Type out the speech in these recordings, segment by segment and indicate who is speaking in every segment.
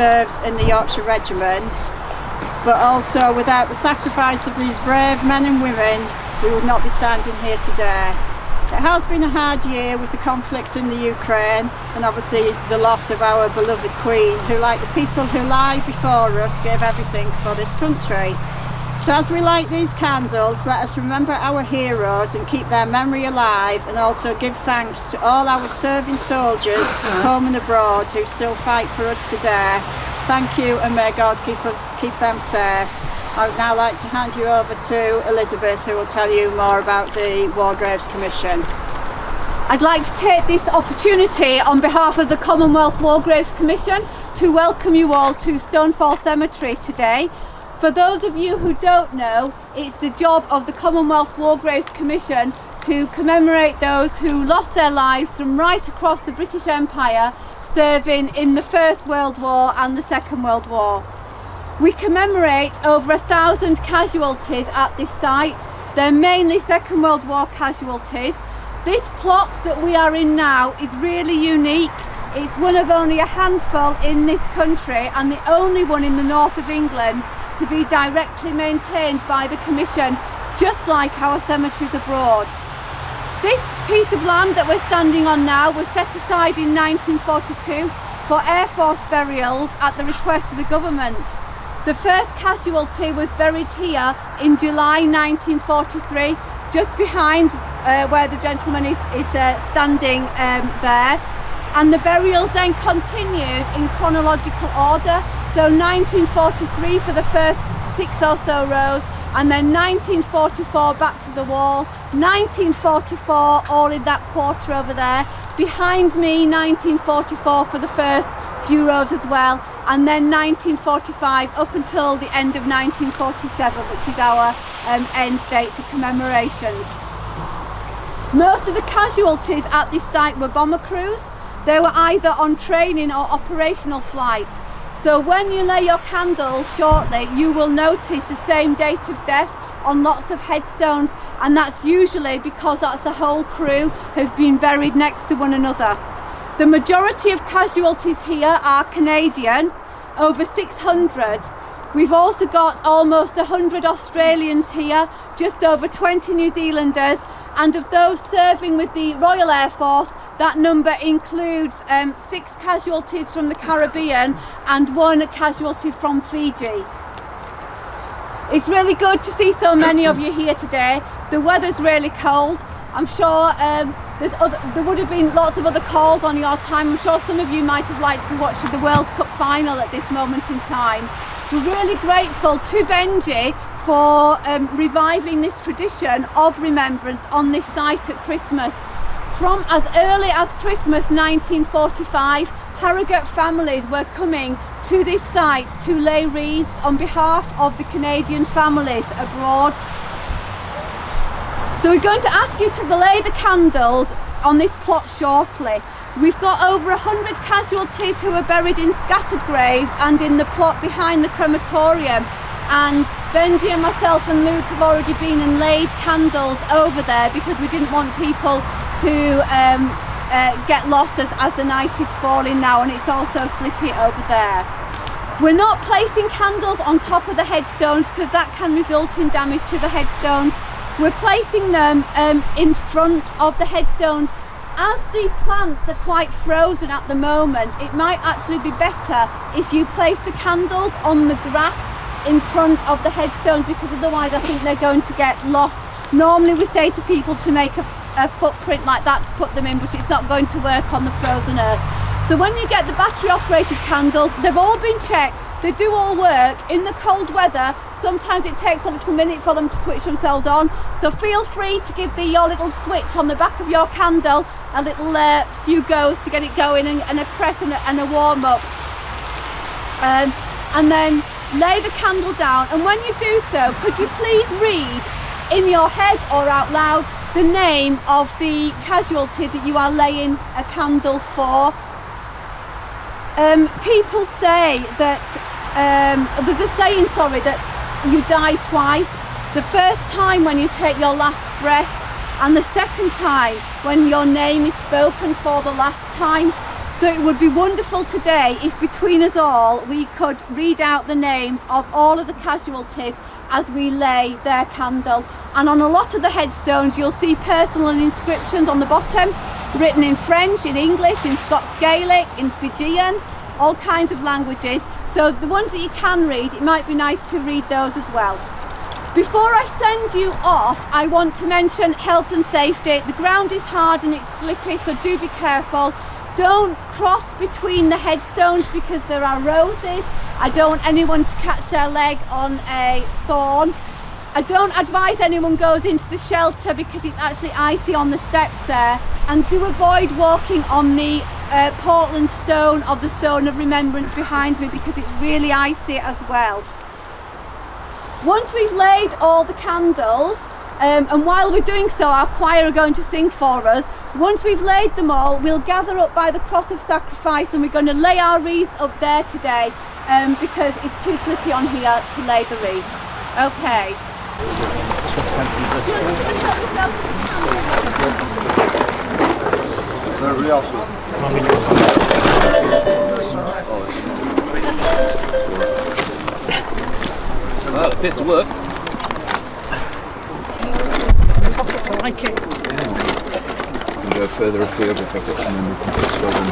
Speaker 1: serves in the Yorkshire Regiment, but also without the sacrifice of these brave men and women, we would not be standing here today. It has been a hard year with the conflicts in the Ukraine and obviously the loss of our beloved Queen, who, like the people who lie before us, gave everything for this country. So as we light these candles, let us remember our heroes and keep their memory alive, and also give thanks to all our serving soldiers home and abroad who still fight for us today. Thank you, and may God keep them safe. I would now like to hand you over to Elizabeth, who will tell you more about the War Graves Commission.
Speaker 2: I'd like to take this opportunity on behalf of the Commonwealth War Graves Commission to welcome you all to Stonefall Cemetery today. For those of you who don't know, it's the job of the Commonwealth War Graves Commission to commemorate those who lost their lives from right across the British Empire serving in the First World War and the Second World War. We commemorate over 1,000 casualties at this site. They're mainly Second World War casualties. This plot that we are in now is really unique. It's one of only a handful in this country and the only one in the north of England to be directly maintained by the Commission, just like our cemeteries abroad. This piece of land that we're standing on now was set aside in 1942 for Air Force burials at the request of the government. The first casualty was buried here in July 1943, just behind where the gentleman is standing there. And the burials then continued in chronological order. So 1943 for the first 6 or so rows, and then 1944 back to the wall, 1944 all in that quarter over there, behind me 1944 for the first few rows as well, and then 1945 up until the end of 1947, which is our end date for commemorations. Most of the casualties at this site were bomber crews. They were either on training or operational flights. So when you lay your candles shortly, you will notice the same date of death on lots of headstones, and that's usually because that's the whole crew who've been buried next to one another. The majority of casualties here are Canadian, over 600. We've also got almost 100 Australians here, just over 20 New Zealanders, and of those serving with the Royal Air Force, that number includes 6 casualties from the Caribbean and 1 casualty from Fiji. It's really good to see so many of you here today. The weather's really cold. I'm sure there would have been lots of other calls on your time. I'm sure some of you might have liked to be watching the World Cup final at this moment in time. We're really grateful to Benji for reviving this tradition of remembrance on this site at Christmas. From as early as Christmas 1945, Harrogate families were coming to this site to lay wreaths on behalf of the Canadian families abroad. So we're going to ask you to lay the candles on this plot shortly. We've got over 100 casualties who are buried in scattered graves and in the plot behind the crematorium, and Benji and myself and Luke have already been and laid candles over there because we didn't want people to get lost as the night is falling now, and it's also slippy over there. We're not placing candles on top of the headstones because that can result in damage to the headstones. We're placing them in front of the headstones. As the plants are quite frozen at the moment, it might actually be better if you place the candles on the grass in front of the headstones, because otherwise I think they're going to get lost. Normally we say to people to make a footprint like that to put them in, but it's not going to work on the frozen earth. So when you get the battery operated candles, they've all been checked, they do all work. In the cold weather, sometimes it takes a little minute for them to switch themselves on, so feel free to give your little switch on the back of your candle a little few goes to get it going, and a press and a warm up, and then lay the candle down. And when you do so, could you please read in your head or out loud the name of the casualty that you are laying a candle for. People say that there's a saying, that you die twice. The first time when you take your last breath, and the second time when your name is spoken for the last time. So it would be wonderful today if between us all we could read out the names of all of the casualties as we lay their candle. And on a lot of the headstones you'll see personal inscriptions on the bottom, written in French, in English, in Scots Gaelic, in Fijian, all kinds of languages. So the ones that you can read, it might be nice to read those as well. Before I send you off, I want to mention health and safety. The ground is hard and it's slippy, so do be careful. Don't cross between the headstones because there are roses. I don't want anyone to catch their leg on a thorn. I don't advise anyone goes into the shelter because it's actually icy on the steps there. And do avoid walking on the Portland stone of the Stone of Remembrance behind me because it's really icy as well. Once we've laid all the candles, and while we're doing so our choir are going to sing for us, once we've laid them all we'll gather up by the cross of sacrifice and we're going to lay our wreaths up there today because it's too slippy on here to lay the wreath. Okay.
Speaker 3: Well, it appears to work.
Speaker 4: I like it.
Speaker 5: We can go further afield if I've got something we can fix well done.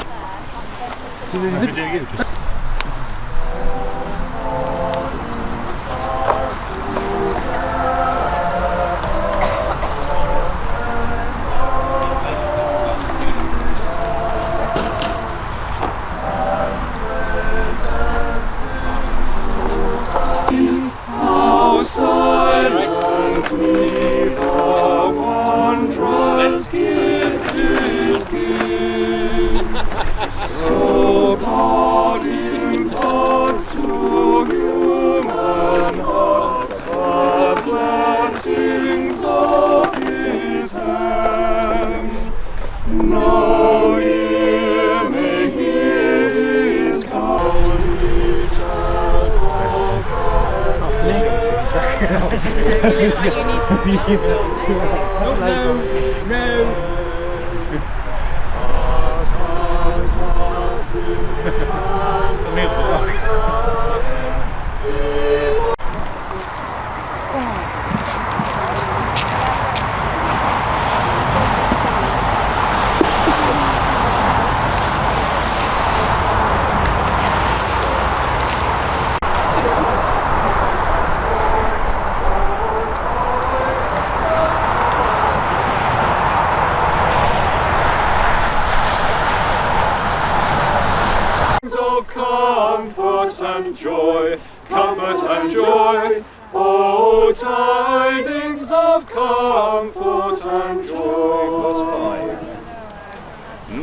Speaker 6: Comfort and joy, comfort and joy. Oh, tidings of comfort and joy.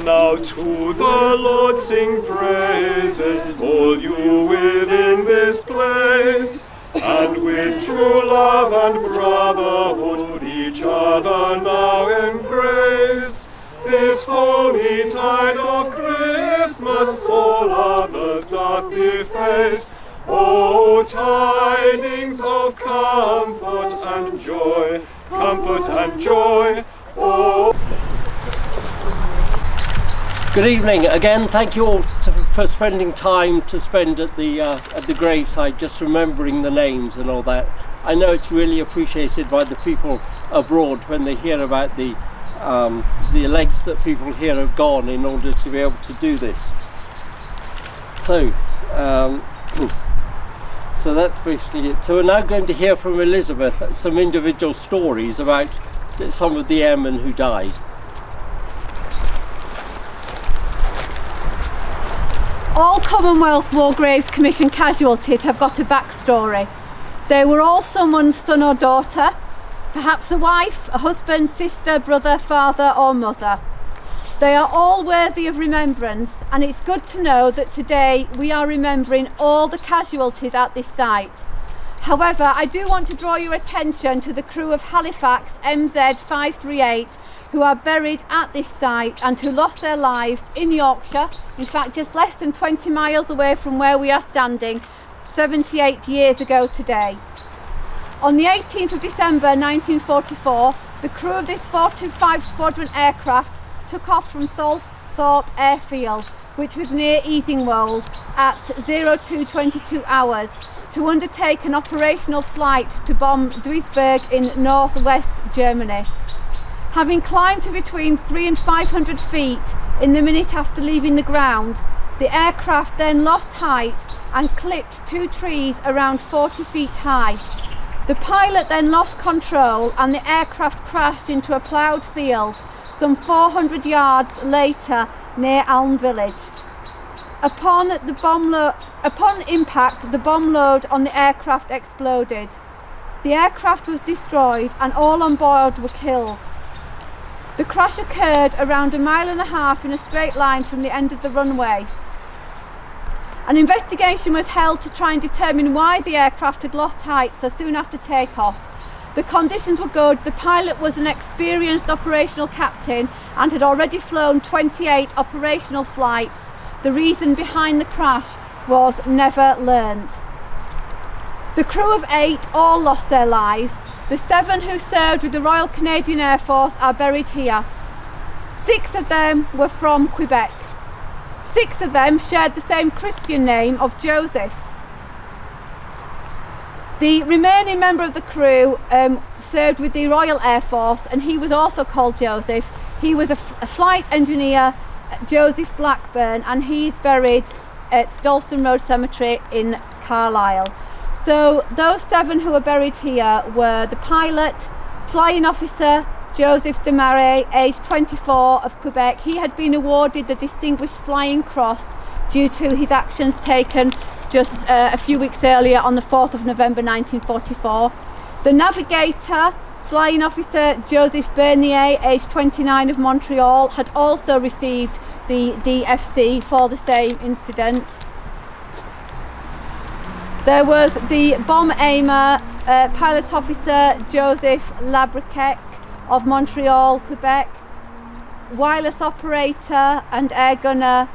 Speaker 6: Now to the Lord sing praises, all you within this place, and with true love and brotherhood each other now embrace. This holy tide of Christmas all others doth deface. O tidings of comfort and joy, comfort and joy. Oh.
Speaker 3: Good evening again. Thank you all for spending time to spend at the graveside, just remembering the names and all that. I know it's really appreciated by the people abroad when they hear about the lengths that people here have gone in order to be able to do this. So that's basically it. So we're now going to hear from Elizabeth some individual stories about some of the airmen who died.
Speaker 2: All Commonwealth War Graves Commission casualties have got a backstory. They were all someone's son or daughter, perhaps a wife, a husband, sister, brother, father or mother. They are all worthy of remembrance, and it's good to know that today we are remembering all the casualties at this site. However, I do want to draw your attention to the crew of Halifax MZ 538 who are buried at this site and who lost their lives in Yorkshire, in fact just less than 20 miles away from where we are standing, 78 years ago today. On the 18th of December 1944, the crew of this 425 Squadron aircraft took off from Thorpe Airfield which was near Easingwold, at 02:22 hours to undertake an operational flight to bomb Duisburg in northwest Germany. Having climbed to between 300 and 500 feet in the minute after leaving the ground, the aircraft then lost height and clipped 2 trees around 40 feet high. The pilot then lost control and the aircraft crashed into a ploughed field some 400 yards later near Alm Village. Upon impact, the bomb load on the aircraft exploded. The aircraft was destroyed and all on board were killed. The crash occurred around 1.5 miles in a straight line from the end of the runway. An investigation was held to try and determine why the aircraft had lost height so soon after takeoff. The conditions were good, the pilot was an experienced operational captain and had already flown 28 operational flights. The reason behind the crash was never learned. The crew of 8 all lost their lives. The 7 who served with the Royal Canadian Air Force are buried here. 6 of them were from Quebec. 6 of them shared the same Christian name of Joseph. The remaining member of the crew served with the Royal Air Force and he was also called Joseph. He was a flight engineer, Joseph Blackburn, and he's buried at Dalston Road Cemetery in Carlisle. So those 7 who are buried here were the pilot, flying officer Joseph Desmarais, aged 24, of Quebec. He had been awarded the Distinguished Flying Cross due to his actions taken just a few weeks earlier on the 4th of November 1944. The navigator, flying officer Joseph Bernier, aged 29, of Montreal, had also received the DFC for the same incident. There was the bomb aimer, pilot officer Joseph Labriquec of Montreal, Quebec, wireless operator and air gunner,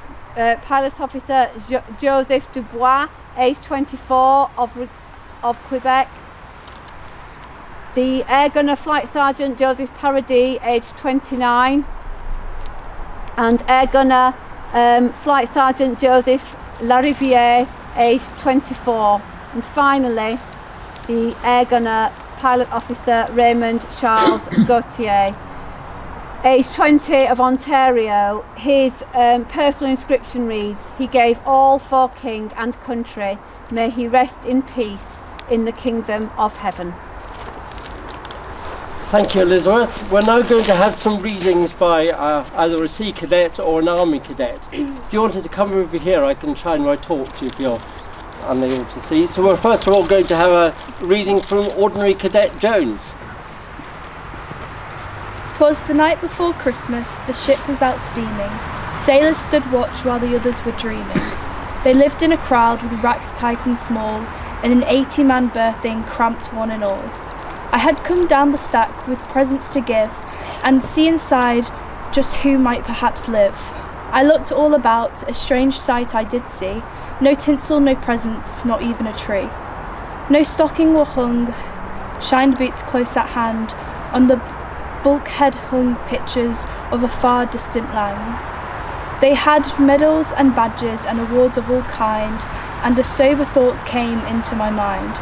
Speaker 2: pilot officer Joseph Dubois, aged 24, of Quebec, the air gunner flight sergeant Joseph Paradis, aged 29, and air gunner flight sergeant Joseph Lariviere, aged 24, and finally the air gunner pilot officer Raymond Charles Gauthier, aged 20, of Ontario. His personal inscription reads, "He gave all for king and country, may he rest in peace in the kingdom of heaven."
Speaker 3: Thank you, Elizabeth. We're now going to have some readings by either a Sea Cadet or an Army Cadet. If you wanted to come over here, I can shine my torch if you're unable to see. So we're first of all going to have a reading from Ordinary Cadet Jones.
Speaker 7: 'Twas the night before Christmas, the ship was out steaming. Sailors stood watch while the others were dreaming. They lived in a crowd with racks tight and small, in an 80-man berthing cramped one and all. I had come down the stack with presents to give, and see inside just who might perhaps live. I looked all about, a strange sight I did see. No tinsel, no presents, not even a tree. No stocking were hung, shined boots close at hand. On the bulkhead hung pictures of a far distant land. They had medals and badges and awards of all kind, and a sober thought came into my mind.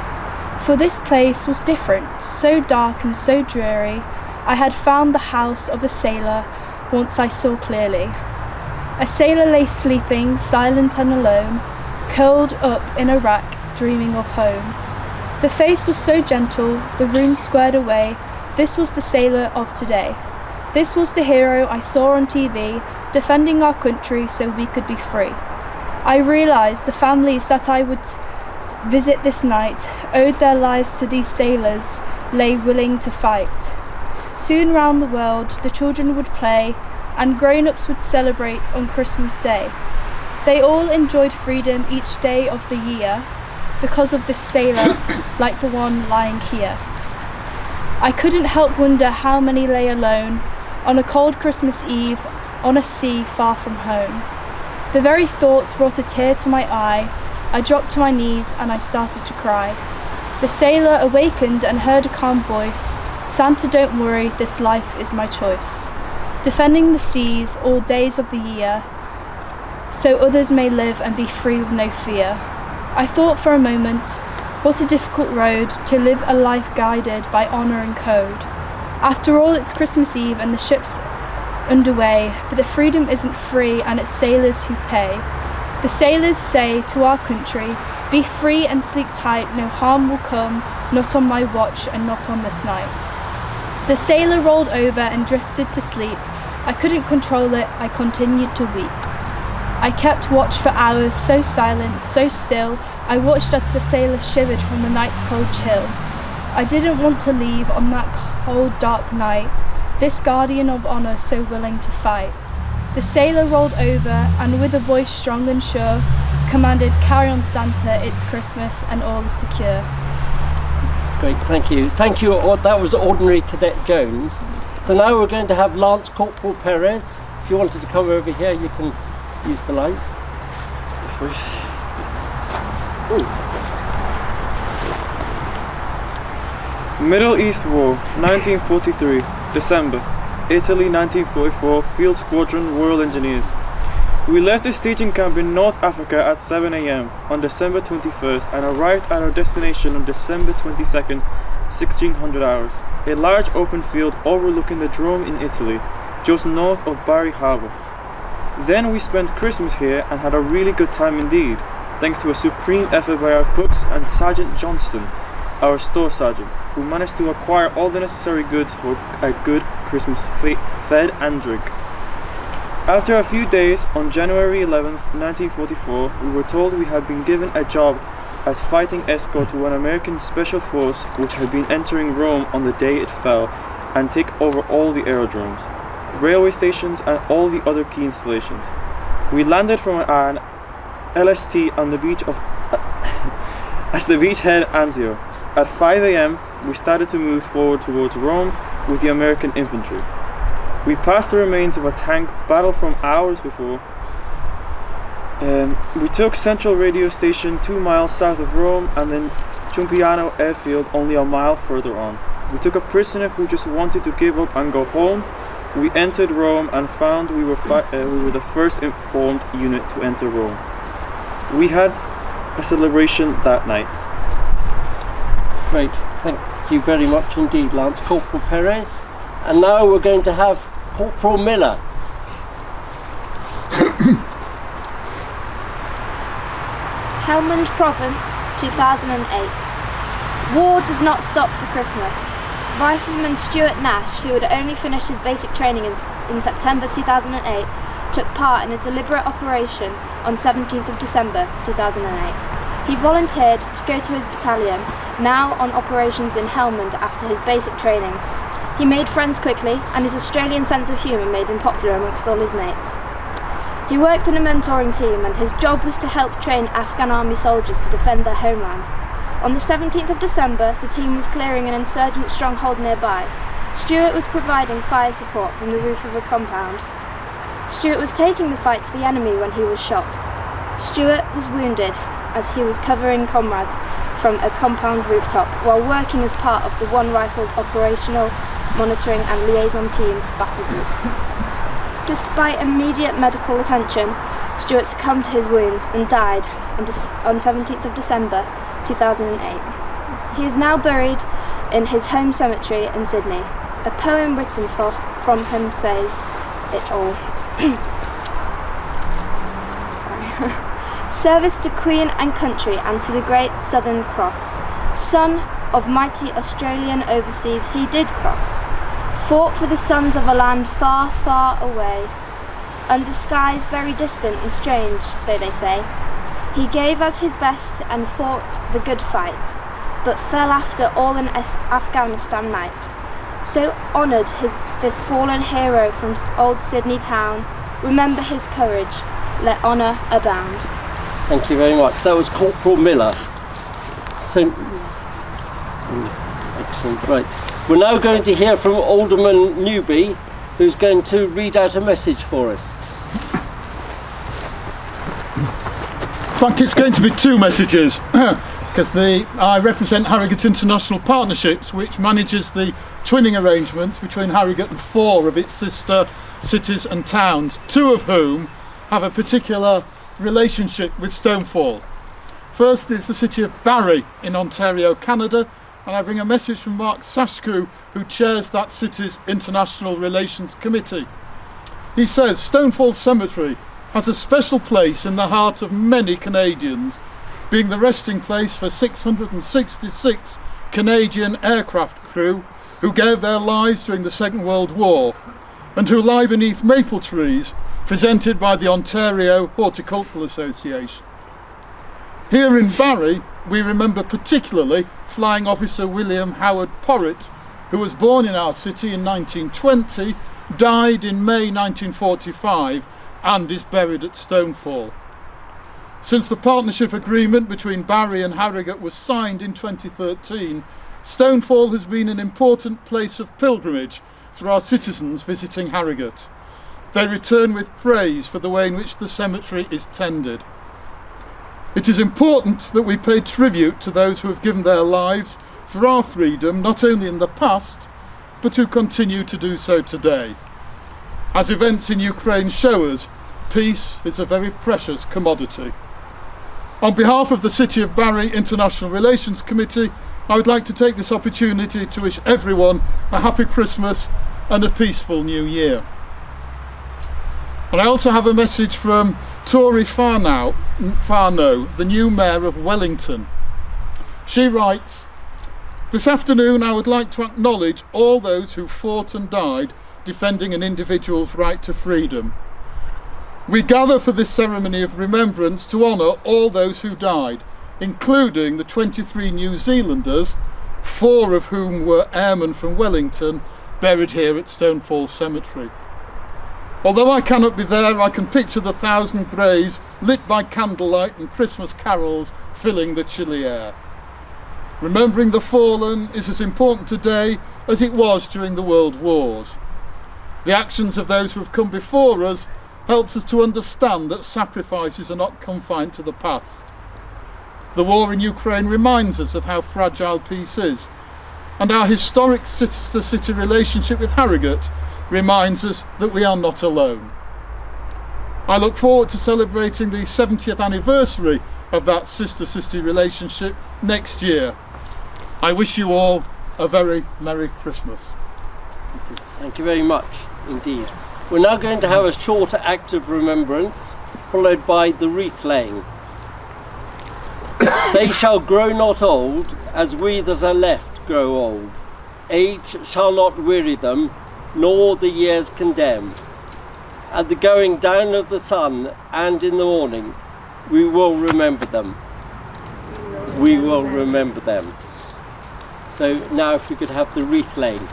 Speaker 7: For this place was different, so dark and so dreary. I had found the house of a sailor, once I saw clearly. A sailor lay sleeping, silent and alone, curled up in a rack, dreaming of home. The face was so gentle, the room squared away. This was the sailor of today. This was the hero I saw on TV, defending our country so we could be free. I realised the families that I would visit this night owed their lives to these sailors, lay willing to fight. Soon round the world the children would play, and grown-ups would celebrate on Christmas Day. They all enjoyed freedom each day of the year, because of this sailor, like the one lying here. I couldn't help wonder how many lay alone, on a cold Christmas Eve, on a sea far from home. The very thought brought a tear to my eye. I dropped to my knees and I started to cry. The sailor awakened and heard a calm voice. "Santa, don't worry, this life is my choice. Defending the seas all days of the year. so others may live and be free with no fear. I thought for a moment, what a difficult road to live a life guided by honour and code. After all, it's Christmas Eve and the ship's underway, but the freedom isn't free and it's sailors who pay. The sailors say to our country, be free and sleep tight, no harm will come, not on my watch and not on this night. The sailor rolled over and drifted to sleep. I couldn't control it, I continued to weep. I kept watch for hours, so silent, so still. I watched as the sailor shivered from the night's cold chill. I didn't want to leave on that cold, dark night, this guardian of honour so willing to fight. The sailor rolled over and with a voice strong and sure, commanded, carry on Santa, it's Christmas and all is secure.
Speaker 3: Great, thank you. Thank you. That was Ordinary Cadet Jones. So now we're going to have Lance Corporal Perez. If you wanted to come over here, you can use the light.
Speaker 8: Yes, please. Middle East War, 1943, December. Italy, 1944, Field Squadron, Royal Engineers. We left the staging camp in North Africa at 7 a.m. on December 21st and arrived at our destination on December 22nd, 1600 hours. A large open field overlooking the Drome in Italy, just north of Bari Harbour. Then we spent Christmas here and had a really good time indeed, thanks to a supreme effort by our cooks and Sergeant Johnston, our store sergeant, who managed to acquire all the necessary goods for a good Christmas fed and drink. After a few days, on January 11th, 1944, we were told we had been given a job as fighting escort to an American special force which had been entering Rome on the day it fell and take over all the aerodromes, railway stations and all the other key installations. We landed from an LST on the beach of as the beachhead Anzio. At 5 a.m. we started to move forward towards Rome with the American infantry. We passed the remains of a tank battled from hours before. We took Central Radio Station 2 miles south of Rome and then Ciumpiano Airfield only a mile further on. We took a prisoner who just wanted to give up and go home. We entered Rome and found we were the first informed unit to enter Rome. We had a celebration that night.
Speaker 3: Great, thank you very much indeed, Lance Corporal Perez. And now we're going to have Corporal Miller.
Speaker 9: Helmand Province, 2008. War does not stop for Christmas. Rifleman Stuart Nash, who had only finished his basic training in September 2008, took part in a deliberate operation on 17th of December 2008. He volunteered to go to his battalion, now on operations in Helmand after his basic training. He made friends quickly, and his Australian sense of humour made him popular amongst all his mates. He worked in a mentoring team, and his job was to help train Afghan army soldiers to defend their homeland. On the 17th of December, the team was clearing an insurgent stronghold nearby. Stuart was providing fire support from the roof of a compound. Stuart was taking the fight to the enemy when he was shot. Stuart was wounded as he was covering comrades from a compound rooftop while working as part of the One Rifle's operational monitoring and liaison team battle group. Despite immediate medical attention, Stuart succumbed to his wounds and died on 17th of December 2008. He is now buried in his home cemetery in Sydney. A poem written from him says it all. Service to Queen and country and to the great Southern Cross. Son of mighty Australian overseas he did cross. Fought for the sons of a land far, far away. Under skies very distant and strange, so they say. He gave us his best and fought the good fight, but fell after all in Afghanistan night. So honoured this fallen hero from old Sydney town. Remember his courage, let honour abound.
Speaker 3: Thank you very much. That was Corporal Miller. So, excellent, right. We're now going to hear from Alderman Newby, who's going to read out a message for us.
Speaker 10: In fact, it's going to be two messages, because I represent Harrogate International Partnerships, which manages the twinning arrangements between Harrogate and 4 of its sister cities and towns, 2 of whom have a particular relationship with Stonefall. First is the city of Barrie in Ontario, Canada, and I bring a message from Mark Sashku, who chairs that city's International Relations Committee. He says Stonefall Cemetery has a special place in the heart of many Canadians, being the resting place for 666 Canadian aircraft crew who gave their lives during the Second World War and who lie beneath maple trees presented by the Ontario Horticultural Association. Here in Barrie, we remember particularly Flying Officer William Howard Porritt, who was born in our city in 1920, died in May 1945 and is buried at Stonefall. Since the partnership agreement between Barrie and Harrogate was signed in 2013, Stonefall has been an important place of pilgrimage for our citizens visiting Harrogate. They return with praise for the way in which the cemetery is tended. It is important that we pay tribute to those who have given their lives for our freedom, not only in the past, but who continue to do so today. As events in Ukraine show us, peace is a very precious commodity. On behalf of the City of Barrie International Relations Committee, I would like to take this opportunity to wish everyone a happy Christmas and a peaceful New Year. And I also have a message from Tori Farnow, the new Mayor of Wellington. She writes, "This afternoon I would like to acknowledge all those who fought and died defending an individual's right to freedom. We gather for this ceremony of remembrance to honour all those who died, including the 23 New Zealanders, 4 of whom were airmen from Wellington, buried here at Stonefall Cemetery. Although I cannot be there, I can picture the 1,000 graves lit by candlelight and Christmas carols filling the chilly air. Remembering the fallen is as important today as it was during the World Wars. The actions of those who have come before us helps us to understand that sacrifices are not confined to the past. The war in Ukraine reminds us of how fragile peace is, and our historic sister-city relationship with Harrogate reminds us that we are not alone. I look forward to celebrating the 70th anniversary of that sister-city relationship next year. I wish you all a very Merry Christmas."
Speaker 3: Thank you very much indeed. We're now going to have a short act of remembrance, followed by the wreath laying. They shall grow not old, as we that are left grow old. Age shall not weary them, nor the years condemn. At the going down of the sun and in the morning, we will remember them. We will remember them. So now if we could have the wreath laying.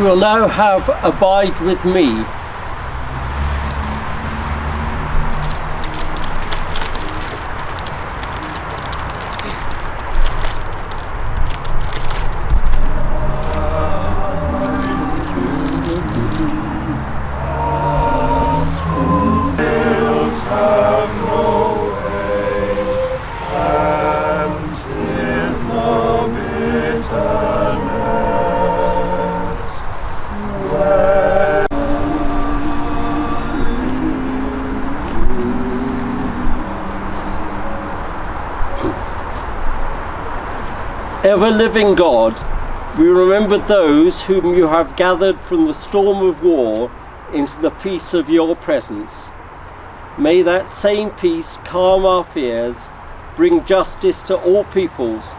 Speaker 3: We'll now have Abide With Me. Ever-living God, we remember those whom you have gathered from the storm of war into the peace of your presence. May that same peace calm our fears, bring justice to all peoples,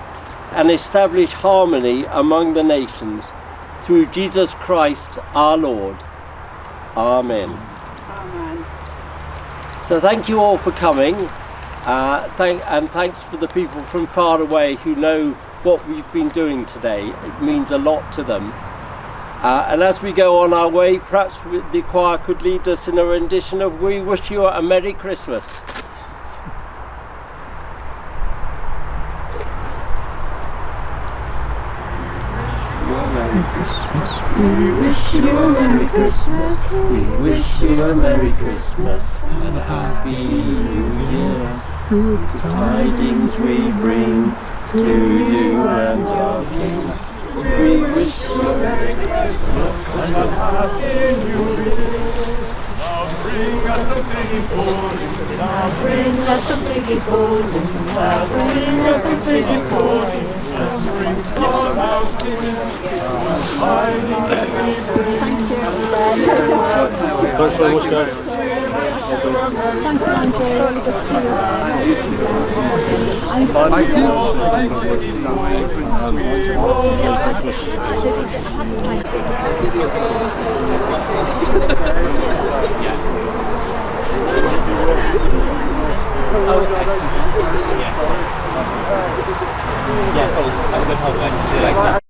Speaker 3: and establish harmony among the nations, through Jesus Christ our Lord. Amen.
Speaker 1: Amen.
Speaker 3: So thank you all for coming, and thanks for the people from far away who know what we've been doing today. It means a lot to them. And as we go on our way, perhaps the choir could lead us in a rendition of We Wish You a Merry Christmas.
Speaker 6: We wish you a Merry Christmas. We wish you a Merry Christmas and a Happy New Year. Good tidings we bring to you and your King. We wish you a Merry Christmas and a Happy New Year. Now bring us a piggy pudding. Now bring us a piggy pudding. Now bring us a piggy pudding. Let's bring some out Thanks very much, guys.
Speaker 11: Yeah, cool. I'm going to hold it.